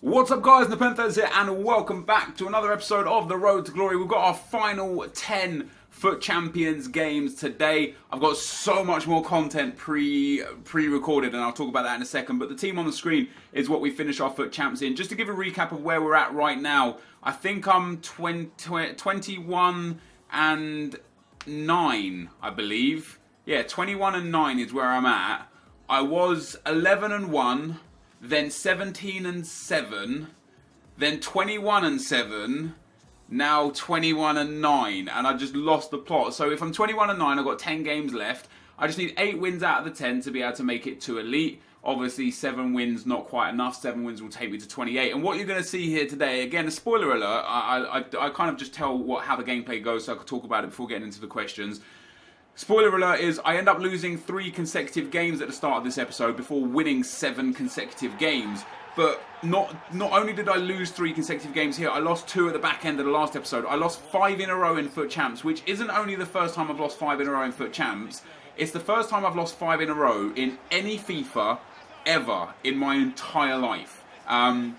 What's up guys, NepentheZ here and welcome back to another episode of The Road to Glory. We've got our final 10 FUT Champions games today. I've got so much more content pre-recorded and I'll talk about that in a second, but the team on the screen is what we finish our FUT Champs in. Just to give a recap of where we're at right now, I think I'm 21 and 9, I believe. Yeah, 21 and 9 is where I'm at. I was 11 and 1. Then 17 and 7, then 21 and 7, now 21 and 9, and I just lost the plot. So if I'm 21 and 9, I've got 10 games left. I just need 8 wins out of the 10 to be able to make it to Elite. Obviously, 7 wins not quite enough. 7 wins will take me to 28. And what you're going to see here today, again, a spoiler alert, I kind of just tell how the gameplay goes so I can talk about it before getting into the questions. Spoiler alert is, I end up losing 3 consecutive games at the start of this episode before winning 7 consecutive games. But not only did I lose 3 consecutive games here, I lost 2 at the back end of the last episode. I lost 5 in a row in FUT Champs, which isn't only the first time I've lost 5 in a row in FUT Champs. It's the first time I've lost 5 in a row in any FIFA ever in my entire life. I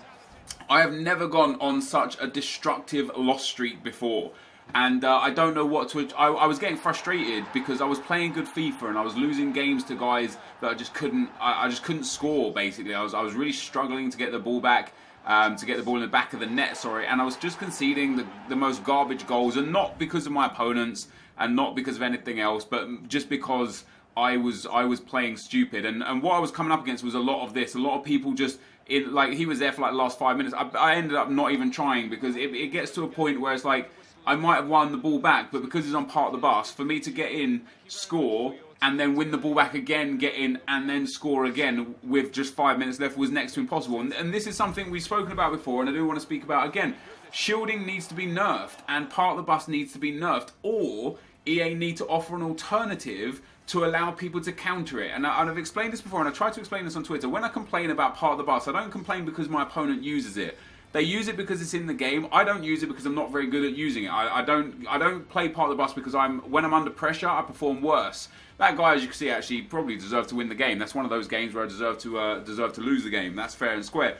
have never gone on such a destructive loss streak before. And I don't know what to... I was getting frustrated because I was playing good FIFA and I was losing games to guys that I just couldn't... I just couldn't score, basically. I was really struggling to get the ball back, to get the ball in the back of the net, sorry. And I was just conceding the most garbage goals, and not because of my opponents and not because of anything else, but just because I was playing stupid. And what I was coming up against was a lot of this. A lot of people just... like, he was there for like the last 5 minutes. I ended up not even trying because it gets to a point where it's like... I might have won the ball back, but because he's on part of the bus, for me to get in, score, and then win the ball back again, get in, and then score again with just 5 minutes left was next to impossible. And this is something we've spoken about before, and I do want to speak about again. Shielding needs to be nerfed, and part of the bus needs to be nerfed, or EA need to offer an alternative to allow people to counter it. And I've explained this before, and I tried to explain this on Twitter. When I complain about part of the bus, I don't complain because my opponent uses it. They use it because it's in the game. I don't use it because I'm not very good at using it. I don't play part of the bus because when I'm under pressure, I perform worse. That guy, as you can see, actually probably deserved to win the game. That's one of those games where I deserve to lose the game. That's fair and square.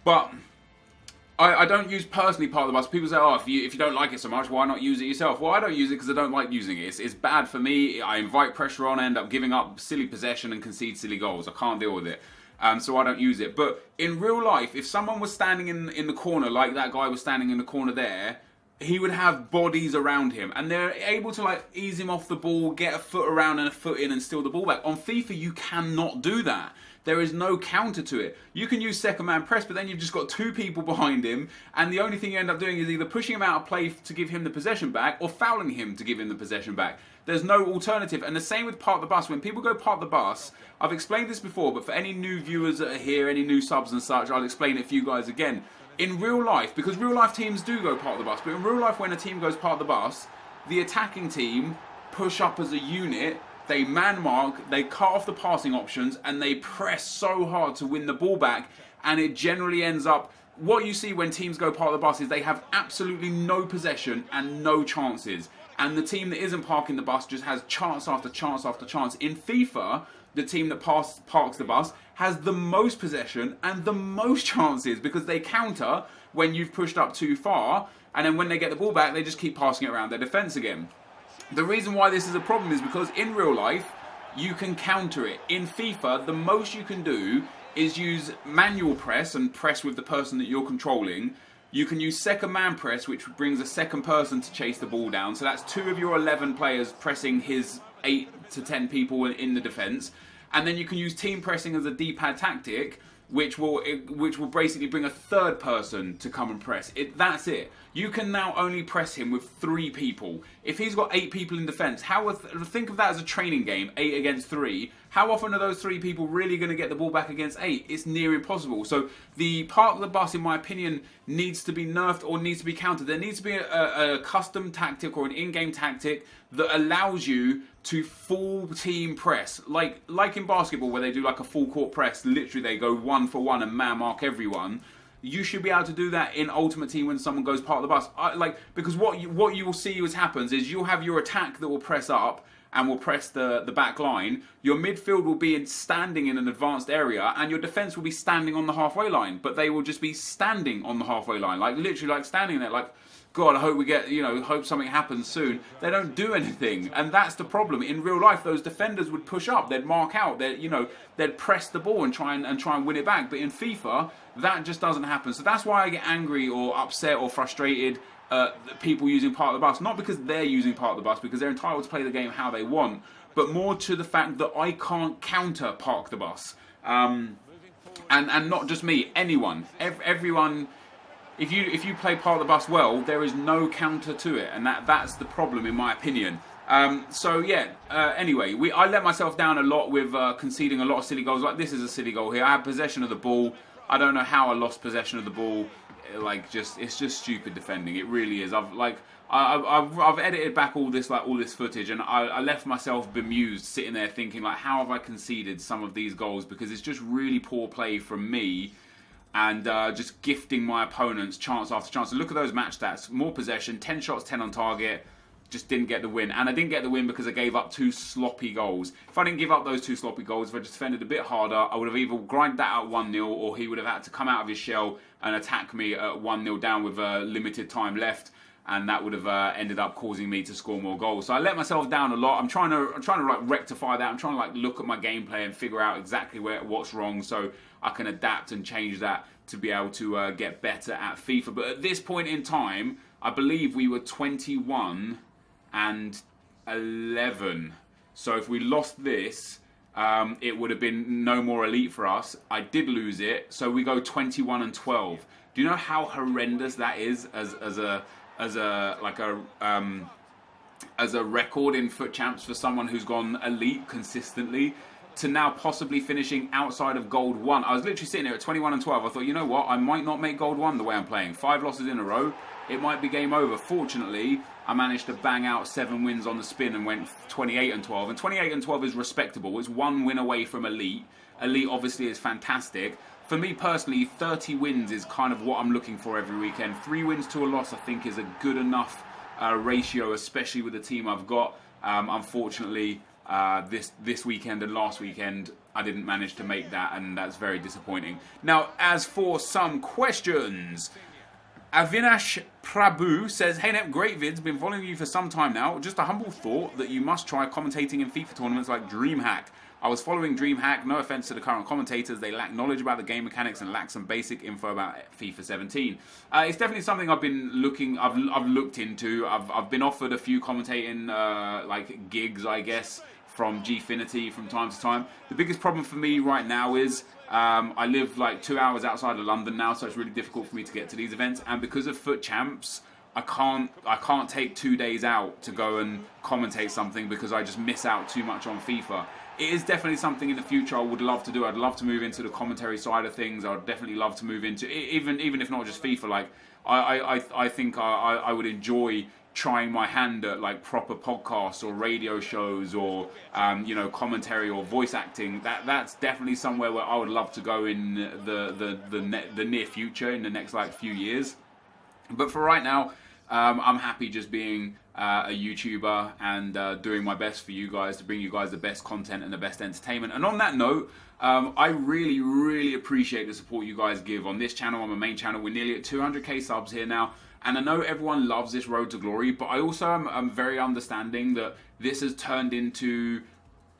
But I don't use personally part of the bus. People say, oh, if you don't like it so much, why not use it yourself? Well, I don't use it because I don't like using it. It's bad for me. I invite pressure on, I end up giving up silly possession and concede silly goals. I can't deal with it. So I don't use it. But in real life, if someone was standing in the corner, like that guy was standing in the corner there, he would have bodies around him. And they're able to like ease him off the ball, get a foot around and a foot in and steal the ball back. On FIFA, you cannot do that. There is no counter to it. You can use second man press, but then you've just got 2 people behind him, and the only thing you end up doing is either pushing him out of play to give him the possession back, or fouling him to give him the possession back. There's no alternative. And the same with part of the bus. When people go part of the bus, I've explained this before, but for any new viewers that are here, any new subs and such, I'll explain it for you guys again. In real life, because real life teams do go part of the bus, but in real life when a team goes part of the bus, the attacking team push up as a unit, they man mark, they cut off the passing options, and they press so hard to win the ball back, and it generally ends up... What you see when teams go part of the bus is they have absolutely no possession and no chances. And the team that isn't parking the bus just has chance after chance after chance. In FIFA, the team that parks the bus has the most possession and the most chances because they counter when you've pushed up too far, and then when they get the ball back, they just keep passing it around their defence again. The reason why this is a problem is because in real life, you can counter it. In FIFA, the most you can do is use manual press and press with the person that you're controlling. You can use second man press, which brings a second person to chase the ball down. So that's 2 of your 11 players pressing his 8 to 10 people in the defence. And then you can use team pressing as a D-pad tactic, which will basically bring a third person to come and press. That's it. You can now only press him with 3 people. If he's got 8 people in defence, think of that as a training game, 8 against 3. How often are those 3 people really going to get the ball back against 8? It's near impossible. So the part of the bus, in my opinion, needs to be nerfed or needs to be countered. There needs to be a custom tactic or an in-game tactic that allows you to full team press. Like in basketball where they do like a full court press, literally they go 1 for 1 and man mark everyone. You should be able to do that in Ultimate Team when someone goes part of the bus. Because what you will see happens is you'll have your attack that will press up, and will press the back line, your midfield will be standing in an advanced area and your defence will be standing on the halfway line. But they will just be standing on the halfway line, like literally like standing there, like, God, I hope we get, hope something happens soon. They don't do anything, and that's the problem. In real life, those defenders would push up, they'd mark out, they'd press the ball and try and win it back. But in FIFA, that just doesn't happen. So that's why I get angry or upset or frustrated at people using part of the bus. Not because they're using part of the bus, because they're entitled to play the game how they want, but more to the fact that I can't counter park the bus. And not just me, anyone, everyone. If you play part of the bus well, there is no counter to it, and that's the problem in my opinion. Anyway, I let myself down a lot with conceding a lot of silly goals. Like, this is a silly goal here. I had possession of the ball. I don't know how I lost possession of the ball. It's just stupid defending. It really is. I've edited back all this footage, and I left myself bemused, sitting there thinking, like, how have I conceded some of these goals? Because it's just really poor play from me. And just gifting my opponents chance after chance. And look at those match stats. More possession, 10 shots, 10 on target. Just didn't get the win. And I didn't get the win because I gave up 2 sloppy goals. If I didn't give up those 2 sloppy goals, if I just defended a bit harder, I would have either grinded that out 1-0, or he would have had to come out of his shell and attack me at 1-0 down with limited time left. And that would have ended up causing me to score more goals. So I let myself down a lot. I'm trying to like rectify that. I'm trying to like look at my gameplay and figure out exactly what's wrong, so I can adapt and change that to be able to get better at FIFA. But at this point in time, I believe we were 21 and 11. So if we lost this, it would have been no more elite for us. I did lose it, so we go 21 and 12. Do you know how horrendous that is as a record in FUT Champs for someone who's gone elite consistently, to now possibly finishing outside of Gold 1. I was literally sitting there at 21 and 12. I thought, you know what, I might not make Gold 1 the way I'm playing. 5 losses in a row, it might be game over. Fortunately, I managed to bang out 7 wins on the spin and went 28 and 12. And 28 and 12 is respectable. It's 1 win away from elite. Elite obviously is fantastic. For me personally, 30 wins is kind of what I'm looking for every weekend. 3 wins to a loss, I think, is a good enough ratio, especially with the team I've got. Unfortunately, this weekend and last weekend, I didn't manage to make that, and that's very disappointing. Now, as for some questions, Avinash Prabhu says, "Hey Nep, great vids, been following you for some time now. Just a humble thought that you must try commentating in FIFA tournaments like DreamHack. I was following DreamHack, no offense to the current commentators, they lack knowledge about the game mechanics and lack some basic info about FIFA 17. It's definitely something I've looked into. I've been offered a few commentating like gigs, I guess, from Gfinity from time to time. The biggest problem for me right now is I live like 2 hours outside of London now, so it's really difficult for me to get to these events. And because of FUT Champs, I can't take 2 days out to go and commentate something because I just miss out too much on FIFA. It is definitely something in the future I would love to do. I'd love to move into the commentary side of things. I'd definitely love to move into, even if not just FIFA, like I think I would enjoy trying my hand at like proper podcasts or radio shows or commentary or voice acting. That's definitely somewhere where I would love to go in the near future, in the next like few years. But for right now, I'm happy just being a YouTuber and doing my best for you guys to bring you guys the best content and the best entertainment. And on that note, I really, really appreciate the support you guys give on this channel, on my main channel. We're nearly at 200k subs here now. And I know everyone loves this road to glory, but I also am very understanding that this has turned into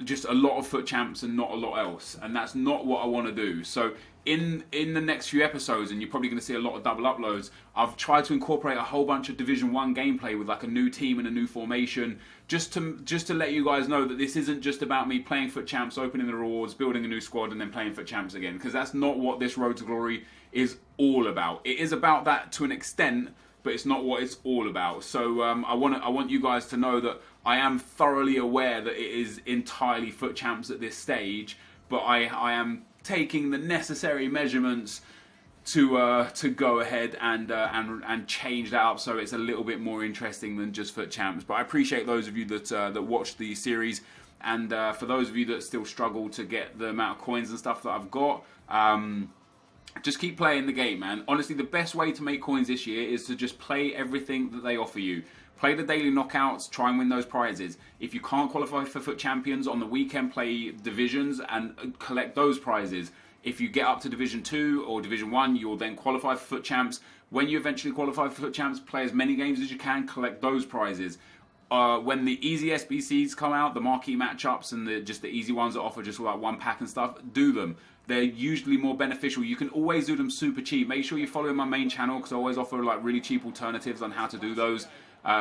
just a lot of FUT Champs and not a lot else. And that's not what I want to do. So in the next few episodes, and you're probably going to see a lot of double uploads, I've tried to incorporate a whole bunch of Division 1 gameplay with like a new team and a new formation, just to let you guys know that this isn't just about me playing FUT Champs, opening the rewards, building a new squad, and then playing FUT Champs again. Because that's not what this road to glory is all about. It is about that to an extent, but it's not what it's all about. So I want you guys to know that I am thoroughly aware that it is entirely FUT Champs at this stage, but I am taking the necessary measurements to go ahead and change that up so it's a little bit more interesting than just FUT Champs. But I appreciate those of you that watch the series, and for those of you that still struggle to get the amount of coins and stuff that I've got, just keep playing the game, man. Honestly, the best way to make coins this year is to just play everything that they offer you. Play the daily knockouts, try and win those prizes. If you can't qualify for FUT Champions, on the weekend play divisions and collect those prizes. If you get up to Division 2 or Division 1, you'll then qualify for FUT Champs. When you eventually qualify for FUT Champs, play as many games as you can, collect those prizes. When the easy SBCs come out, the marquee matchups and just the easy ones that offer just like one pack and stuff, do them. They're usually more beneficial. You can always do them super cheap. Make sure you follow my main channel because I always offer like really cheap alternatives on how to do those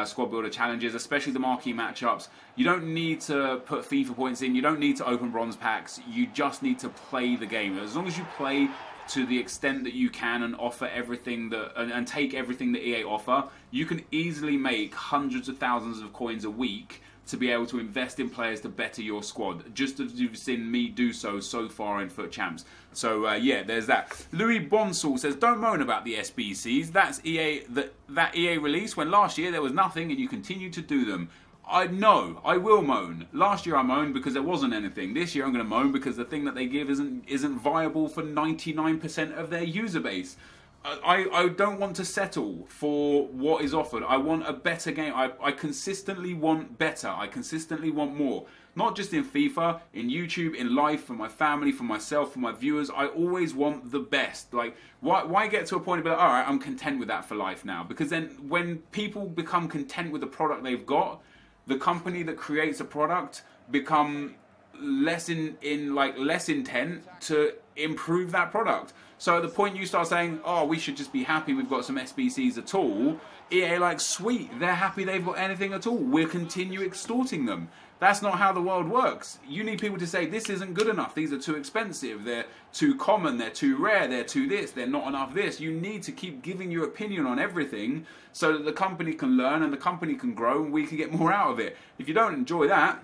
squad builder challenges, especially the marquee matchups. You don't need to put FIFA points in. You don't need to open bronze packs. You just need to play the game. As long as you play to the extent that you can and offer everything that and take everything that EA offer, you can easily make hundreds of thousands of coins a week to be able to invest in players to better your squad, just as you've seen me do so far in FUT Champs. So yeah, there's that. Louis Bonsall says, don't moan about the SBCs. That's EA that EA release when last year there was nothing and you continue to do them. I know, I will moan. Last year I moaned because there wasn't anything. This year I'm going to moan because the thing that they give isn't viable for 99% of their user base. I don't want to settle for what is offered. I want a better game. I consistently want better. I consistently want more. Not just in FIFA, in YouTube, in life, for my family, for myself, for my viewers. I always want the best. Like, why get to a point of like, all right, I'm content with that for life now? Because then when people become content with the product they've got, the company that creates a product become less less intent to improve that product. So at the point you start saying, oh, we should just be happy we've got some SBCs at all, EA like, sweet, they're happy they've got anything at all. We'll continue extorting them. That's not how the world works. You need people to say, this isn't good enough, these are too expensive, they're too common, they're too rare, they're too this, they're not enough this. You need to keep giving your opinion on everything so that the company can learn and the company can grow and we can get more out of it. If you don't enjoy that,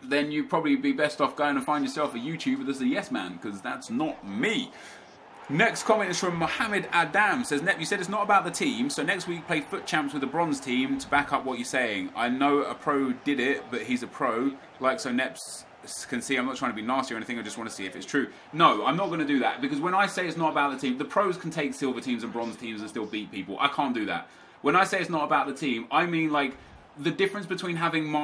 then you'd probably be best off going and find yourself a YouTuber that's a yes man, because that's not me. Next comment is from Mohammed Adam. Says, Nep, you said it's not about the team, so next week play FUT Champs with the bronze team to back up what you're saying. I know a pro did it, but he's a pro. Like, so Neps can see I'm not trying to be nasty or anything, I just want to see if it's true. No, I'm not going to do that, because when I say it's not about the team, the pros can take silver teams and bronze teams and still beat people. I can't do that. When I say it's not about the team, I mean, like, the difference between having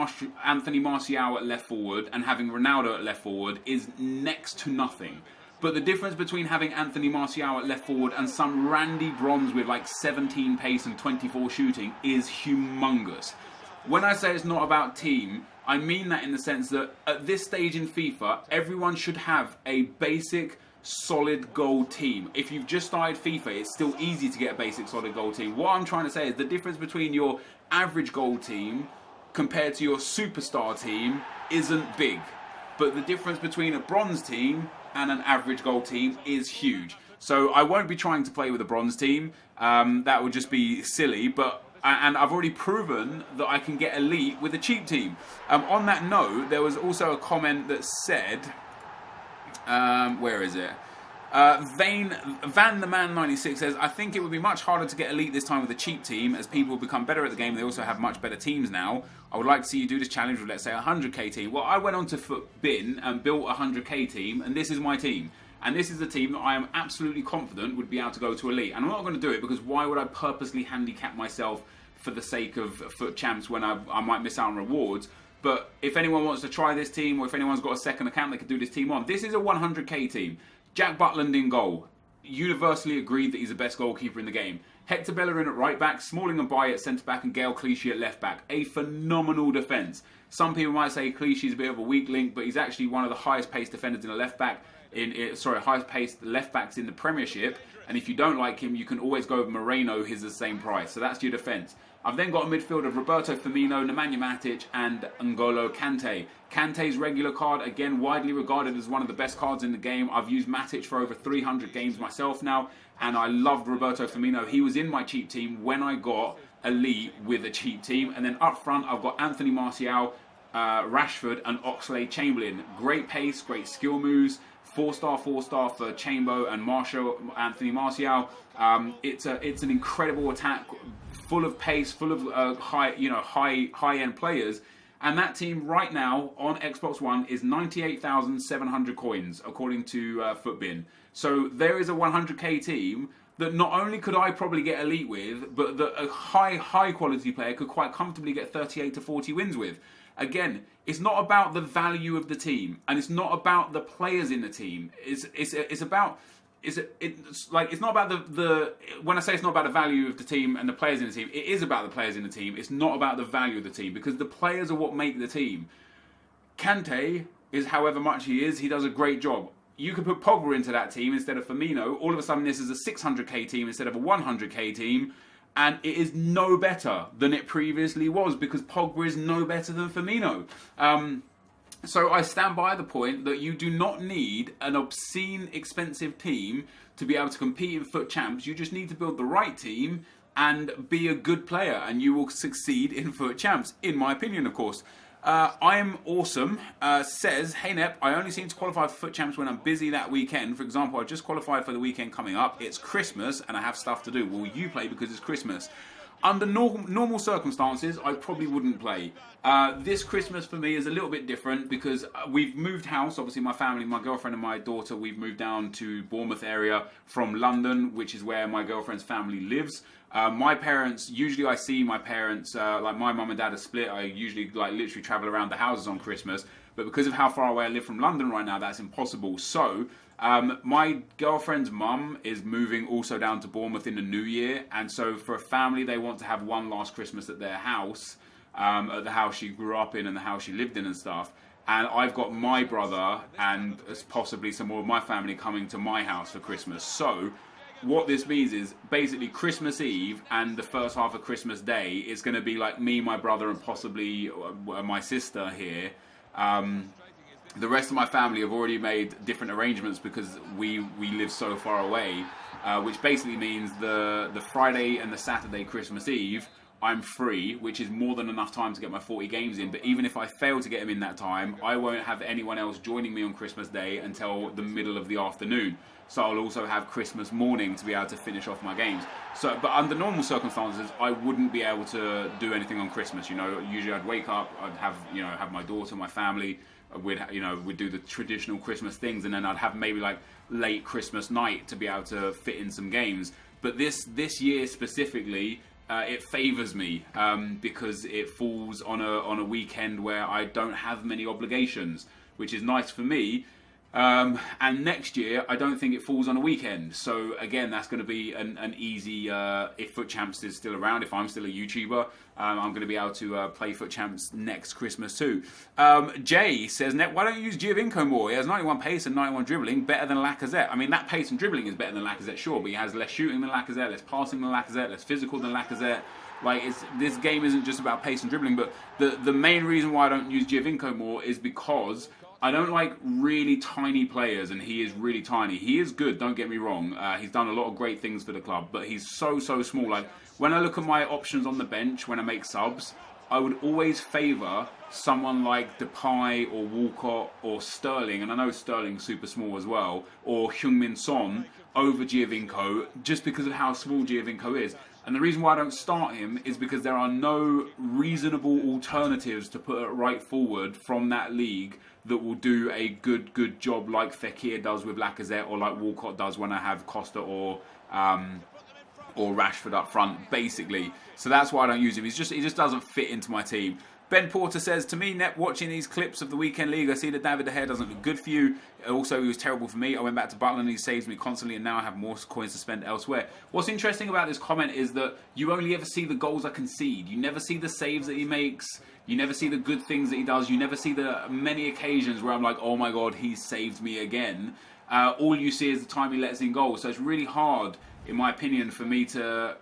Anthony Martial at left forward and having Ronaldo at left forward is next to nothing. But the difference between having Anthony Martial at left forward and some Randy Bronze with like 17 pace and 24 shooting is humongous. When I say it's not about team, I mean that in the sense that at this stage in FIFA, everyone should have a basic solid gold team. If you've just started FIFA, it's still easy to get a basic solid gold team. What I'm trying to say is the difference between your average gold team compared to your superstar team isn't big. But the difference between a bronze team and an average gold team is huge. So I won't be trying to play with a bronze team. That would just be silly. And I've already proven that I can get elite with a cheap team. On that note, there was also a comment that said, where is it? Van the Man 96 says, I think it would be much harder to get elite this time with a cheap team as people become better at the game. They also have much better teams now. I would like to see you do this challenge with, let's say, a 100k team. Well, I went on to FUTBin and built a 100k team, and this is my team. And this is a team that I am absolutely confident would be able to go to elite. And I'm not going to do it because why would I purposely handicap myself for the sake of FUT Champs when I might miss out on rewards? But if anyone wants to try this team, or if anyone's got a second account they could do this team on, this is a 100k team. Jack Butland in goal. Universally agreed that he's the best goalkeeper in the game. Hector Bellerin at right back, Smalling and Baye at centre back, and Gael Clichy at left back. A phenomenal defence. Some people might say Clichy's a bit of a weak link, but he's actually one of the highest paced defenders in a left back. Highest paced left backs in the Premiership. And if you don't like him, you can always go with Moreno. He's the same price. So that's your defence. I've then got a midfield of Roberto Firmino, Nemanja Matic, and N'Golo Kante. Kante's regular card, again, widely regarded as one of the best cards in the game. I've used Matic for over 300 games myself now, and I loved Roberto Firmino. He was in my cheap team when I got elite with a cheap team. And then up front, I've got Anthony Martial, Rashford, and Oxlade-Chamberlain. Great pace, great skill moves. 4-star for Chambo and Anthony Martial. It's an incredible attack, full of pace, full of high-end players. And that team right now on Xbox One is 98,700 coins, according to FUTBin. So there is a 100k team that not only could I probably get elite with, but that a high quality player could quite comfortably get 38 to 40 wins with. Again, it's not about the value of the team, and it's not about the players in the team. It's about it's not about the when I say it's not about the value of the team and the players in the team, it is about the players in the team. It's not about the value of the team, because the players are what make the team. Kante is however much he is, he does a great job. You could put Pogba into that team instead of Firmino. All of a sudden this is a 600k team instead of a 100k team, and it is no better than it previously was, because Pogba is no better than Firmino. So I stand by the point that you do not need an obscene expensive team to be able to compete in FUT Champs. You just need to build the right team and be a good player, and you will succeed in FUT Champs, in my opinion, of course. I am awesome says, hey Nep, I only seem to qualify for FUT Champs when I'm busy that weekend. For example, I just qualified for the weekend coming up. It's Christmas and I have stuff to do. Will you play because it's Christmas? Under normal circumstances, I probably wouldn't play. This Christmas for me is a little bit different because we've moved house. Obviously, my family, my girlfriend and my daughter, we've moved down to Bournemouth area from London, which is where my girlfriend's family lives. My parents, usually I see my parents, like my mum and dad are split. I usually like literally travel around the houses on Christmas. But because of how far away I live from London right now, that's impossible. So my girlfriend's mum is moving also down to Bournemouth in the new year, and so for a family they want to have one last Christmas at their house, at the house she grew up in and the house she lived in and stuff. And I've got my brother and possibly some more of my family coming to my house for Christmas. So what this means is basically Christmas Eve and the first half of Christmas Day is going to be like me, my brother, and possibly my sister here. The rest of my family have already made different arrangements because we live so far away, which basically means the Friday and the Saturday Christmas Eve I'm free, which is more than enough time to get my 40 games in. But even if I fail to get them in that time, I won't have anyone else joining me on Christmas Day until the middle of the afternoon. So I'll also have Christmas morning to be able to finish off my games. So, but under normal circumstances, I wouldn't be able to do anything on Christmas. You know, usually I'd wake up, I'd have, you know, have my daughter, my family. We'd do the traditional Christmas things, and then I'd have maybe like late Christmas night to be able to fit in some games. But this year specifically, it favours me because it falls on a weekend where I don't have many obligations, which is nice for me. And next year, I don't think it falls on a weekend. So again, that's going to be an easy, if FUT Champs is still around, if I'm still a YouTuber, I'm going to be able to play FUT Champs next Christmas too. Jay says, Net, why don't you use Giovinco more? He has 91 pace and 91 dribbling, better than Lacazette. I mean, that pace and dribbling is better than Lacazette, sure, but he has less shooting than Lacazette, less passing than Lacazette, less physical than Lacazette. Like, this game isn't just about pace and dribbling, but the main reason why I don't use Giovinco more is because I don't like really tiny players, and he is really tiny. He is good, don't get me wrong. He's done a lot of great things for the club, but he's so small. Like, when I look at my options on the bench, when I make subs, I would always favour someone like Depay or Walcott or Sterling, and I know Sterling's super small as well, or Heung-min Son over Giovinco, just because of how small Giovinco is. And the reason why I don't start him is because there are no reasonable alternatives to put right forward from that league that will do a good job like Fekir does with Lacazette, or like Walcott does when I have Costa or Rashford up front, basically. So that's why I don't use him. He just doesn't fit into my team. Ben Porter says, to me, Nep, watching these clips of the weekend league, I see that David De Gea doesn't look good for you. Also, he was terrible for me. I went back to Butland and he saves me constantly, and now I have more coins to spend elsewhere. What's interesting about this comment is that you only ever see the goals I concede. You never see the saves that he makes. You never see the good things that he does. You never see the many occasions where I'm like, oh my God, he saved me again. All you see is the time he lets in goals. So it's really hard, in my opinion, for me to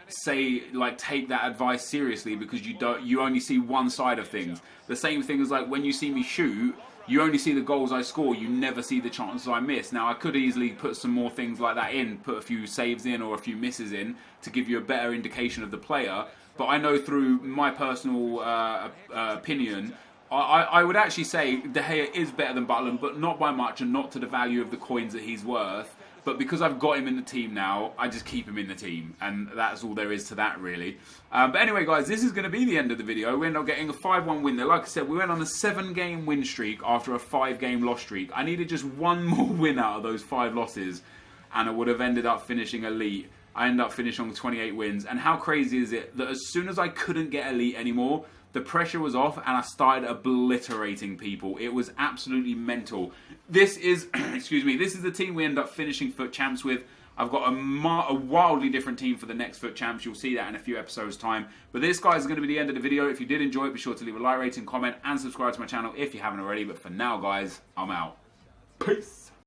say, like, take that advice seriously, because you only see one side of things. The same thing as like when you see me shoot, you only see the goals I score, you never see the chances I miss. Now, I could easily put some more things like that in, put a few saves in or a few misses in to give you a better indication of the player. But I know through my personal opinion, I would actually say De Gea is better than Butland, but not by much, and not to the value of the coins that he's worth. But because I've got him in the team now, I just keep him in the team. And that's all there is to that, really. But anyway, guys, this is going to be the end of the video. We ended up getting a 5-1 win there. Like I said, we went on a 7-game win streak after a 5-game loss streak. I needed just one more win out of those 5 losses. and I would have ended up finishing elite. I ended up finishing on 28 wins. And how crazy is it that as soon as I couldn't get elite anymore, the pressure was off and I started obliterating people. It was absolutely mental. This is, excuse me, this is the team we end up finishing FUT Champs with. I've got a wildly different team for the next FUT Champs. You'll see that in a few episodes' time. But this, guys, is going to be the end of the video. If you did enjoy it, be sure to leave a like, rating, comment, and subscribe to my channel if you haven't already. But for now, guys, I'm out. Peace.